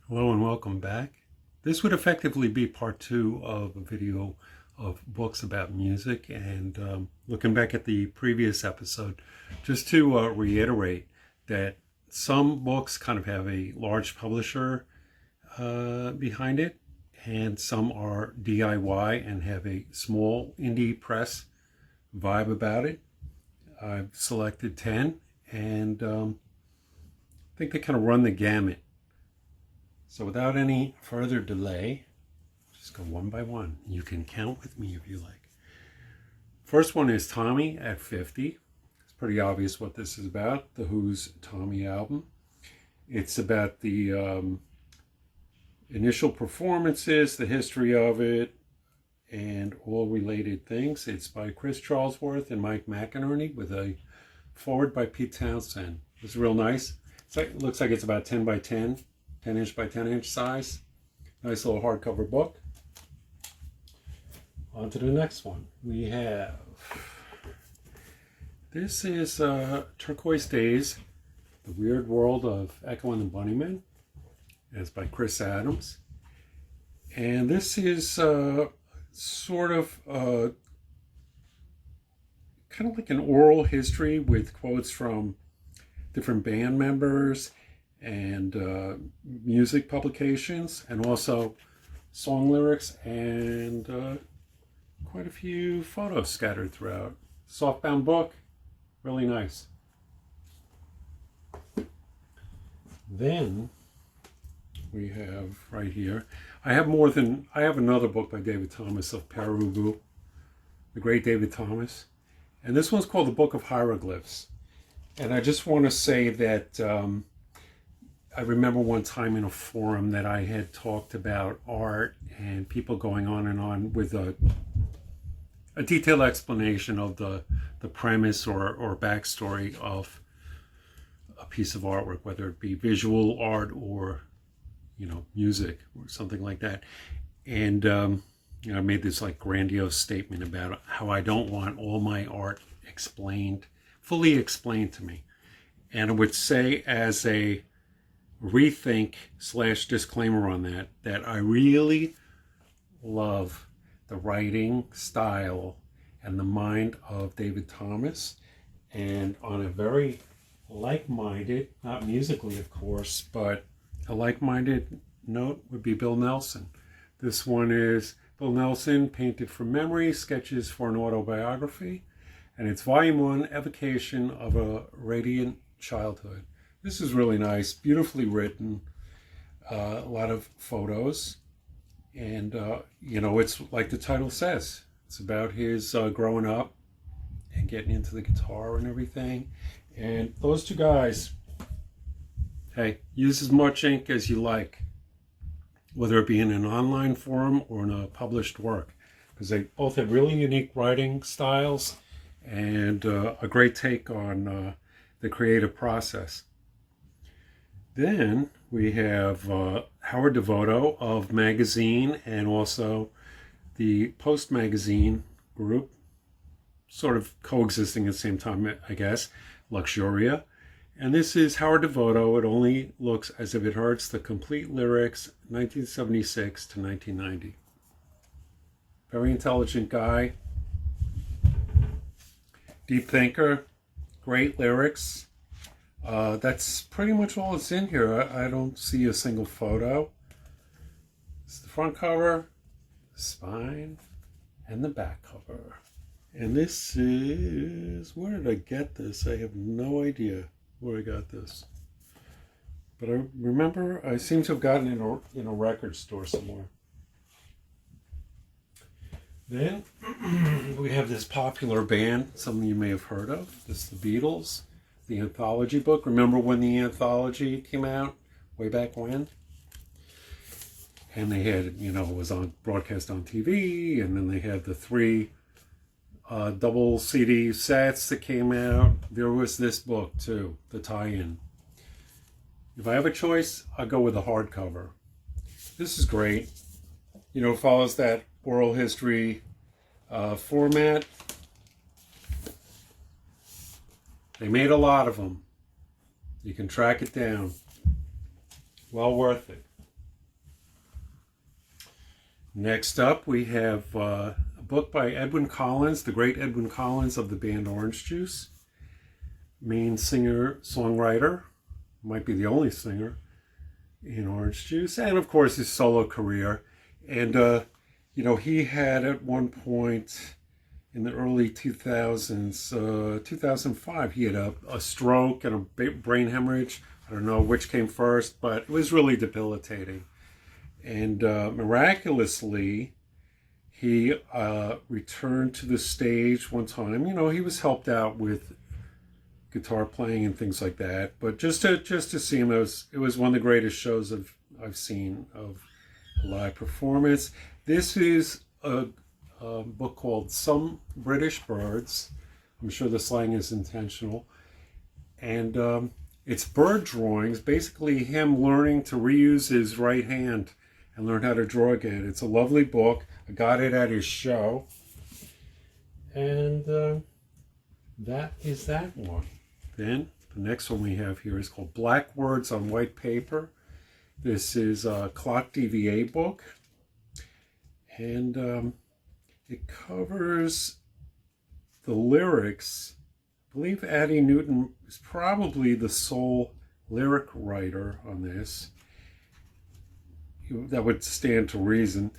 Hello and welcome back. This would effectively be part two of a video of books about music, and looking back at the previous episode, just to reiterate that some books kind of have a large publisher behind it, and some are DIY and have a small indie press vibe about it. I've selected 10, and I think they kind of run the gamut. So without any further delay, just go one by one. You can count with me if you like. First one is Tommy at 50. It's pretty obvious what this is about. The Who's Tommy album. It's about the initial performances, the history of it, and all related things. It's by Chris Charlesworth and Mike McInerney with a foreword by Pete Townsend. It's real nice. It looks like it's about 10 by 10. 10-inch by 10-inch size. Nice little hardcover book. On to the next one. We have... This is Turquoise Days, The Weird World of Echo and the Bunnymen. It's by Chris Adams. And this is sort of kind of like an oral history with quotes from different band members and music publications, and also song lyrics and quite a few photos scattered throughout. Softbound book, really nice. Then we have right here, I have another book by David Thomas of Pere Ubu, the great David Thomas, and this one's called The Book of Hieroglyphs. And I just want to say that I remember one time in a forum that I had talked about art and people going on and on with a detailed explanation of the premise or backstory of a piece of artwork, whether it be visual art or, music or something like that. And, I made this like grandiose statement about how I don't want all my art fully explained to me. And I would say as a rethink / disclaimer on that I really love the writing style and the mind of David Thomas, and on a very like-minded, not musically of course, but a like-minded note would be Bill Nelson. This one is Bill Nelson, Painted from Memory, Sketches for an Autobiography, and it's Volume 1, Evocation of a Radiant Childhood. This is really nice, beautifully written, a lot of photos, and, it's like the title says. It's about his growing up and getting into the guitar and everything. And those two guys, hey, use as much ink as you like, whether it be in an online forum or in a published work, because they both have really unique writing styles and a great take on the creative process. Then we have Howard Devoto of Magazine and also the Post Magazine group, sort of coexisting at the same time, I guess, Luxuria. And this is Howard Devoto, It Only Looks as If It Hurts, the complete lyrics, 1976 to 1990. Very intelligent guy, deep thinker, great lyrics. That's pretty much all that's in here. I don't see a single photo. It's the front cover, the spine, and the back cover. And this is, where did I get this? I have no idea where I got this. But I remember I seem to have gotten it in a record store somewhere. Then we have this popular band, some of you may have heard of. This is the Beatles. The anthology book. Remember when the anthology came out way back when? And they had, it was on broadcast on TV, and then they had the 3 double CD sets that came out. There was this book too, the tie-in. If I have a choice, I'll go with the hardcover. This is great. It follows that oral history format. They made a lot of them. You can track it down. Well worth it. Next up, we have a book by Edwyn Collins, the great Edwyn Collins of the band Orange Juice. Main singer-songwriter, might be the only singer in Orange Juice, and of course his solo career. And, he had at one point in the early 2000s, 2005, he had a stroke and a brain hemorrhage. I don't know which came first, but it was really debilitating. And miraculously, he returned to the stage one time. He was helped out with guitar playing and things like that. But just to see him, it was one of the greatest shows I've seen of a live performance. This is a book called Some British Birds. I'm sure the slang is intentional. And it's bird drawings, basically him learning to reuse his right hand and learn how to draw again. It's a lovely book. I got it at his show. And that is that one. Then the next one we have here is called Black Words on White Paper. This is a Clock DVA book. And it covers the lyrics. I believe Addie Newton is probably the sole lyric writer on this. That would stand to reason.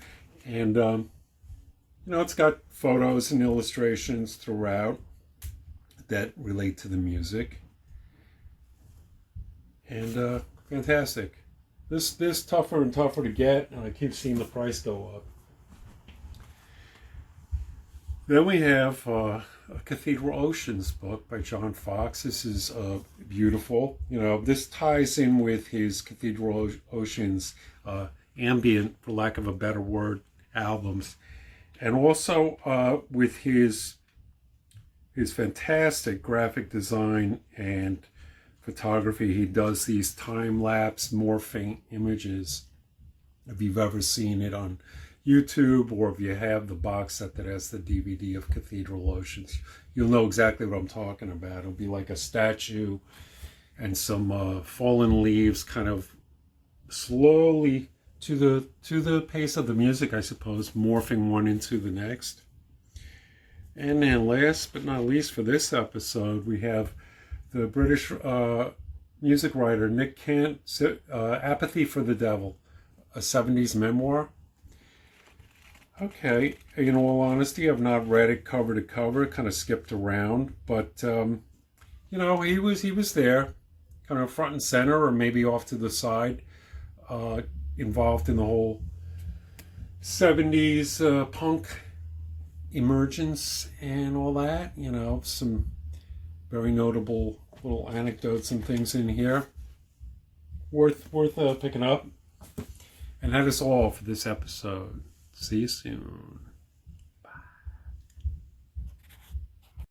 And, it's got photos and illustrations throughout that relate to the music. And fantastic. This tougher and tougher to get, and I keep seeing the price go up. Then we have a Cathedral Oceans book by John Fox. This is beautiful. This ties in with his Cathedral Oceans ambient, for lack of a better word, albums. And also with his fantastic graphic design and photography. He does these time-lapse morphing images. If you've ever seen it on YouTube, or if you have the box set that has the DVD of Cathedral Oceans, you'll know exactly what I'm talking about. It'll be like a statue and some fallen leaves kind of slowly, to the pace of the music, I suppose, morphing one into the next. And then last but not least for this episode, we have the British music writer Nick Cant, Apathy for the Devil, a 70s memoir. Okay, in all honesty, I've not read it cover to cover, kind of skipped around, but he was there, kind of front and center, or maybe off to the side, involved in the whole 70s punk emergence and all that. Some very notable little anecdotes and things in here, worth picking up. And that is all for this episode. See you soon.